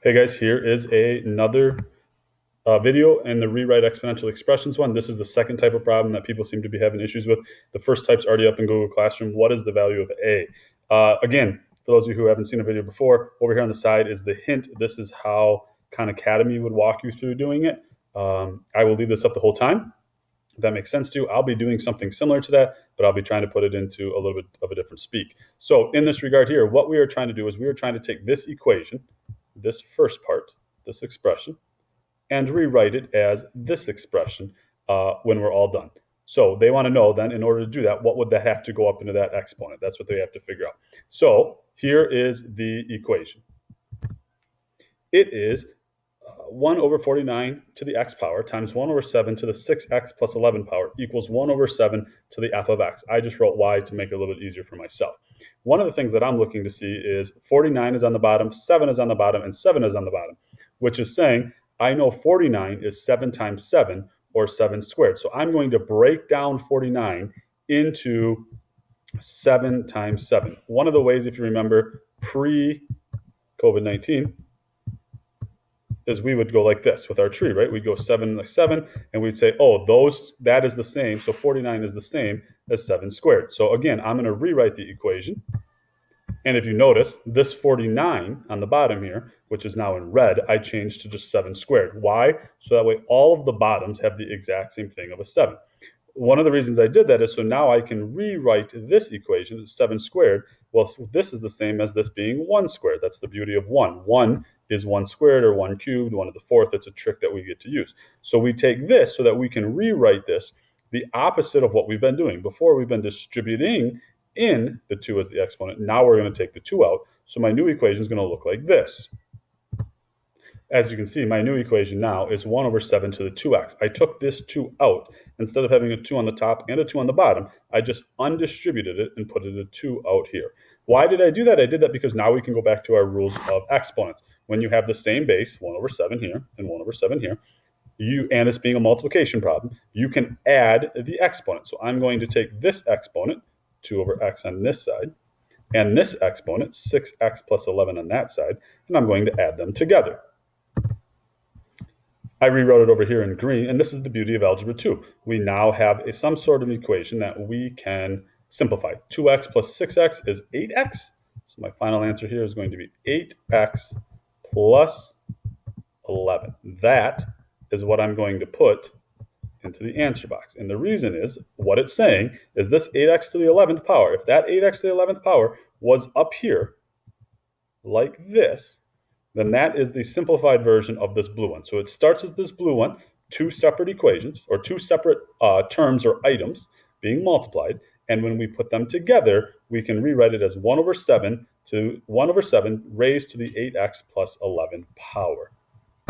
Hey guys, here is another video in the rewrite exponential expressions one. This is the second type of problem that people seem to be having issues with. The first type's already up in Google Classroom. What is the value of A? Again, for those of you who haven't seen a video before, over here on the side is the hint. This is how Khan Academy would walk you through doing it. I will leave this up the whole time. If that makes sense to you, I'll be doing something similar to that, but I'll be trying to put it into a little bit of a different speak. So in this regard here, what we are trying to do is we are trying to take this equation, this first part, this expression, and rewrite it as this expression when we're all done. So they want to know then, in order to do that, what would that have to go up into that exponent? That's what they have to figure out. So here is the equation. It is 1 over 49 to the x power times 1 over 7 to the 6x plus 11 power equals 1 over 7 to the f of x. I just wrote y to make it a little bit easier for myself. One of the things that I'm looking to see is 49 is on the bottom, 7 is on the bottom, and 7 is on the bottom, which is saying I know 49 is 7 times 7, or 7 squared. So I'm going to break down 49 into 7 times 7. One of the ways, if you remember, pre-COVID-19, is we would go like this with our tree, right? We'd go 7 like 7, and we'd say, oh, that is the same. So 49 is the same as 7 squared. So again, I'm going to rewrite the equation. And if you notice, this 49 on the bottom here, which is now in red, I changed to just 7 squared. Why? So that way all of the bottoms have the exact same thing of a 7. One of the reasons I did that is so now I can rewrite this equation, 7 squared. Well, this is the same as this being 1 squared. That's the beauty of 1. 1 is 1 squared or 1 cubed, 1 to the fourth. It's a trick that we get to use. So we take this so that we can rewrite this the opposite of what we've been doing. Before, we've been distributing in the 2 as the exponent. Now we're going to take the 2 out. So my new equation is going to look like this. As you can see, my new equation now is 1 over 7 to the 2x. I took this 2 out. Instead of having a 2 on the top and a 2 on the bottom, I just undistributed it and put a 2 out here. Why did I do that? I did that because now we can go back to our rules of exponents. When you have the same base, 1 over 7 here and 1 over 7 here, and it's being a multiplication problem, you can add the exponent. So I'm going to take this exponent, 2 over x on this side, and this exponent, 6x plus 11 on that side, and I'm going to add them together. I rewrote it over here in green, and this is the beauty of Algebra 2. We now have some sort of equation that we can simplify. 2x plus 6x is 8x. So my final answer here is going to be 8x plus 11. That is what I'm going to put into the answer box. And the reason is, what it's saying is this 8x to the 11th power, if that 8x to the 11th power was up here like this, then that is the simplified version of this blue one. So it starts with this blue one, two separate equations, or two separate terms or items being multiplied. And when we put them together, we can rewrite it as 1 over 7 to 1 over 7 raised to the 8x plus 11 power.